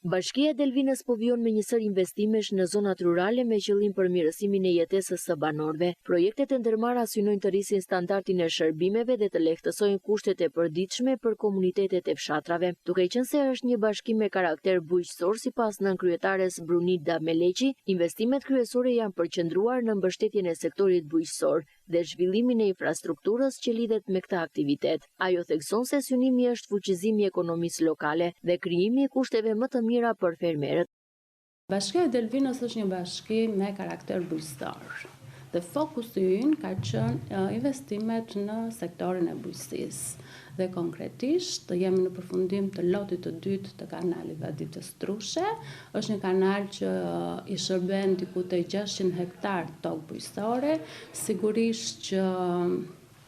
Bashkia e Delvinës po vijon me një sër investimesh në zonat rurale me qëllim përmirësimin e jetesës së banorëve. Projektet e ndërmarra synojnë të rrisin standardin e shërbimeve dhe të lehtësojnë kushtet e përditshme për komunitetet e fshatrave. Duke qenë se është një bashki me karakter bujqësor sipas nënkryetares Brunilda Meleqi, investimet kryesore janë përqendruar në mbështetjen e sektorit bujqësor dhe zhvillimin e infrastrukturës që lidhet me këtë aktivitet. Ajo thekson se synimi është fuqizimi i ekonomisë lokale dhe krijimi i kushteve më të mira për fermerët. Bashkia e Delvinës është një bashki me karakter bujqësor dhe fokusi ynë ka qenë investimet në sektorin e bujqësisë. Dhe konkretisht jemi në përfundim të lotit të dytë të kanalit Vaditës Trushe. Është një kanal që i shërben diku te 600 hektar tokë bujqësore. Sigurisht që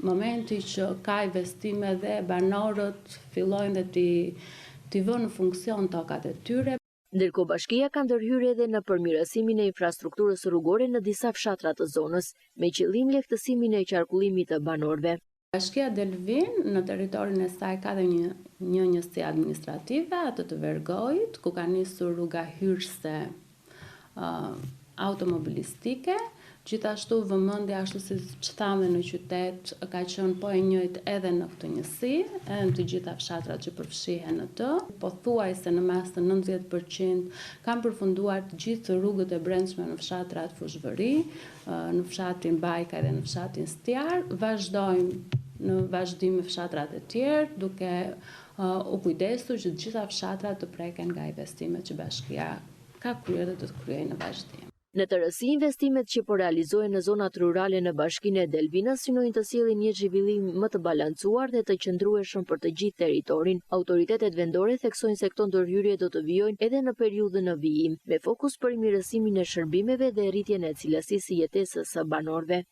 momenti që ka investime dhe banorët fillojnë dhe t'i vënë në funksion tokat e tyre. Ndërkohë bashkia ka ndërhyrë edhe në përmirësimin e infrastrukturës rrugore në disa fshatra të zonës, me qëllim lehtësimin e qarkullimit të banorëve. Bashkia Delvin në territorin e saj ka dhe një njësi administrative, atë të Vergojit, ku ka nisur rruga hyrëse automobilistike. Gjithashtu vëmendja, ashtu siç thamë në qytet, ka qenë po e njëjtë edhe në këtë njësi, edhe në të gjitha fshatrat që përfshihen në të. Pothuajse në mas të 90% kanë përfunduar të gjithë rrugët e brendshme në fshatrat Fushvëri, në fshatin Bajka dhe në fshatin Stjar. Vazhdojmë në vazhdim me fshatrat e tjerë, duke u kujdesur që të gjitha fshatrat të preken nga investimet që bashkia ka kryer dhe do të kryejë në vazhdim. Në të rësi, investimet që po realizohen në zonat rurale në bashkinë e Delvinës synojnë të sjellin një zhvillim më të balancuar dhe të qëndrueshëm për të gjithë territorin. Autoritetet vendore theksojnë se këto ndërhyrje do të vijojnë edhe në periudhën në vijim, me fokus për mirësimin e shërbimeve dhe rritjen e cilësisë së jetesës së banorëve.